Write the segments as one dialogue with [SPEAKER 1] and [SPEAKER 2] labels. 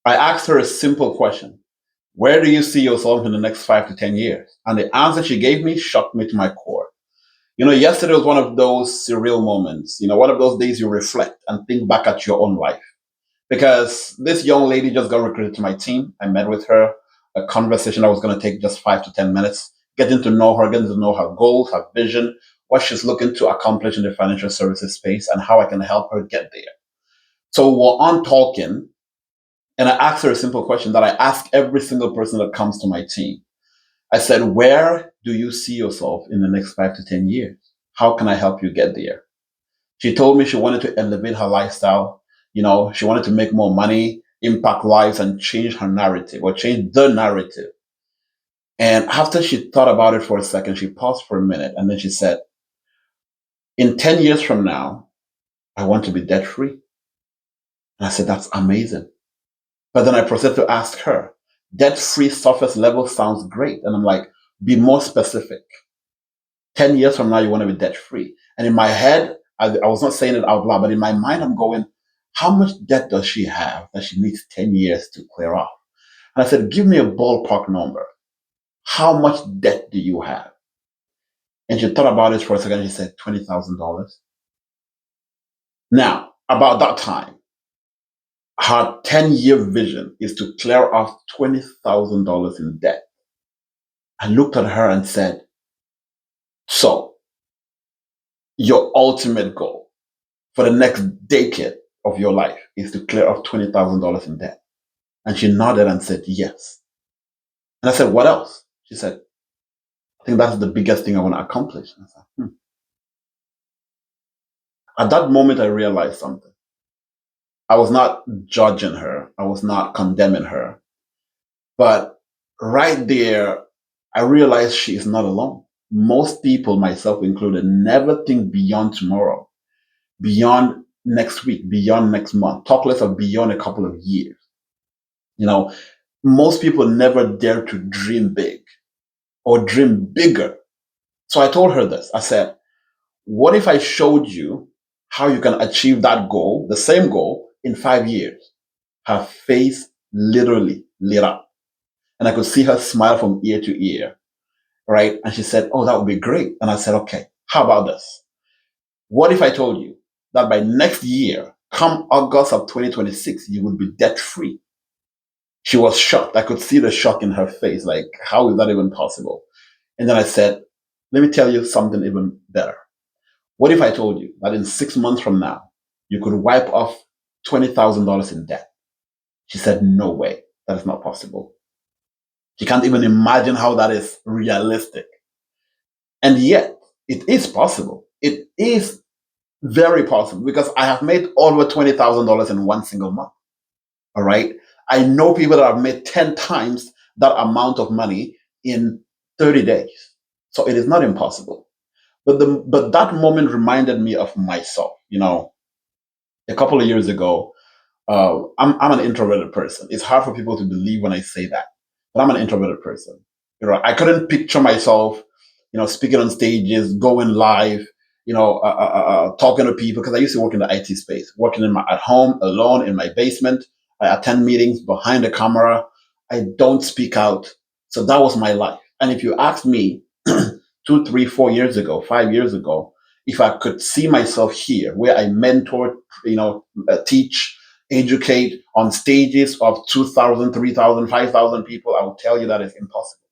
[SPEAKER 1] I asked her a simple question. Where do you see yourself in the next 5 to 10 years? And the answer she gave me shocked me to my core. Yesterday was one of those surreal moments, one of those days you reflect and think back at your own life. Because this young lady just got recruited to my team. I met with her, a conversation that was going to take just 5 to 10 minutes, getting to know her, getting to know her goals, her vision, what she's looking to accomplish in the financial services space, and how I can help her get there. So we're on talking, and I asked her a simple question that I ask every single person that comes to my team. I said, where do you see yourself in the next 5 to 10 years? How can I help you get there? She told me she wanted to elevate her lifestyle. She wanted to make more money, impact lives, and change her narrative or change the narrative. And after she thought about it for a second, she paused for a minute and then she said, in 10 years from now, I want to be debt free. And I said, that's amazing. But then I proceeded to ask her, debt free surface level sounds great. And I'm like, be more specific. 10 years from now, you want to be debt free. And in my head, I was not saying it out loud, but in my mind, I'm going, how much debt does she have that she needs 10 years to clear off? And I said, give me a ballpark number. How much debt do you have? And she thought about it for a second. She said, $20,000. Now, about that time, her 10-year vision is to clear off $20,000 in debt. I looked at her and said, so your ultimate goal for the next decade of your life is to clear off $20,000 in debt? And she nodded and said, yes. And I said, what else? She said, I think that's the biggest thing I want to accomplish. And I said, At that moment, I realized something. I was not judging her. I was not condemning her. But right there, I realized she is not alone. Most people, myself included, never think beyond tomorrow, beyond next week, beyond next month, talk less of beyond a couple of years. Most people never dare to dream big or dream bigger. So I told her this. I said, what if I showed you how you can achieve that goal, the same goal, in 5 years? Her face literally lit up. And I could see her smile from ear to ear, right? And she said, oh, that would be great. And I said, okay, how about this? What if I told you that by next year, come August of 2026, you would be debt free? She was shocked. I could see the shock in her face. Like, how is that even possible? And then I said, let me tell you something even better. What if I told you that in 6 months from now, you could wipe off $20,000 in debt? She said, no way. That is not possible. She can't even imagine how that is realistic. And yet, it is possible. It is very possible because I have made over $20,000 in one single month. All right. I know people that have made 10 times that amount of money in 30 days. So it is not impossible. But that moment reminded me of myself. A couple of years ago, I'm an introverted person. It's hard for people to believe when I say that, but I'm an introverted person. I couldn't picture myself, speaking on stages, going live, talking to people because I used to work in the IT space, working at home alone in my basement. I attend meetings behind the camera. I don't speak out. So that was my life. And if you ask me 2, 3, 4 years ago, 5 years ago, if I could see myself here where I mentor, teach, educate on stages of 2,000, 3,000, 5,000 people, I would tell you that is impossible.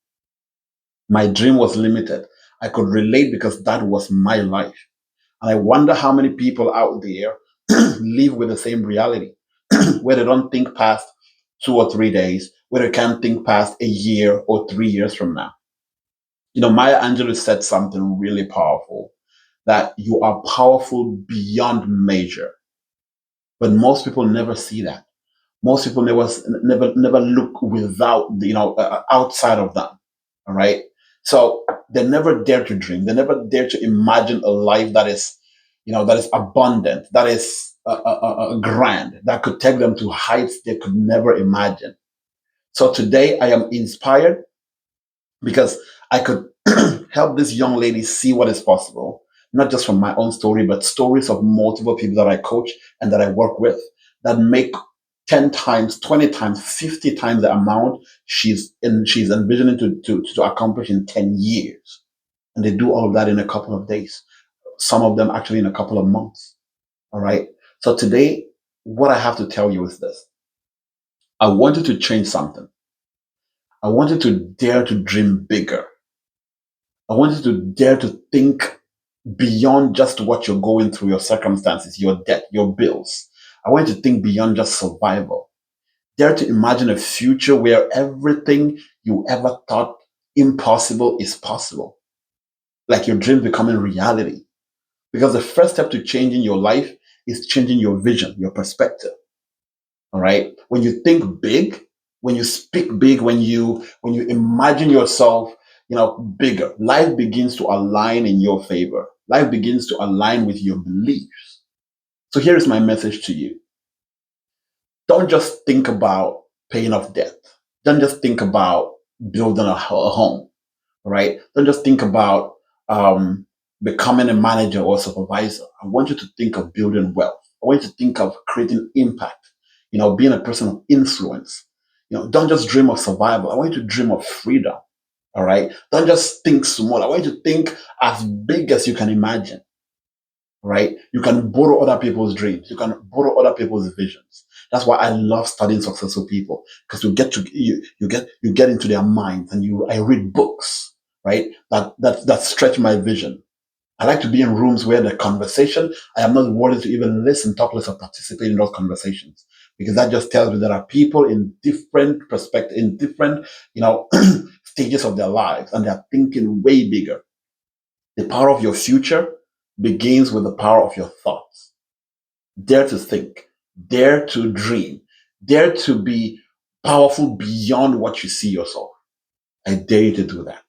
[SPEAKER 1] My dream was limited. I could relate because that was my life. And I wonder how many people out there live with the same reality, where they don't think past 2 or 3 days, where they can't think past a year or 3 years from now. Maya Angelou said something really powerful, that you are powerful beyond measure. But most people never see that. Most people never look without, outside of them. All right. So they never dare to dream. They never dare to imagine a life that is, that is abundant, that is grand, that could take them to heights they could never imagine. So today I am inspired because I could help this young lady see what is possible, not just from my own story, but stories of multiple people that I coach and that I work with that make 10 times, 20 times, 50 times the amount she's envisioning to accomplish in 10 years. And they do all of that in a couple of days. Some of them actually in a couple of months. All right. So today, what I have to tell you is this. I want you to change something. I want you to dare to dream bigger. I want you to dare to think beyond just what you're going through, your circumstances, your debt, your bills. I want you to think beyond just survival. Dare to imagine a future where everything you ever thought impossible is possible. Like your dreams becoming reality. Because the first step to changing your life is changing your vision, your perspective. All right. When you think big, when you speak big, when you imagine yourself, bigger, life begins to align in your favor. Life begins to align with your beliefs. So here is my message to you. Don't just think about paying off debt. Don't just think about building a home, right? Don't just think about becoming a manager or supervisor. I want you to think of building wealth. I want you to think of creating impact, being a person of influence. Don't just dream of survival. I want you to dream of freedom. All right. Don't just think small. I want you to think as big as you can imagine. Right? You can borrow other people's dreams. You can borrow other people's visions. That's why I love studying successful people, because you get into their minds, and I read books, right? That stretch my vision. I like to be in rooms where the conversation, I am not worried to even listen, talk less, or participate in those conversations, because that just tells me there are people in different perspectives, in different, stages of their lives, and they're thinking way bigger. The power of your future begins with the power of your thoughts. Dare to think, dare to dream, dare to be powerful beyond what you see yourself. I dare you to do that.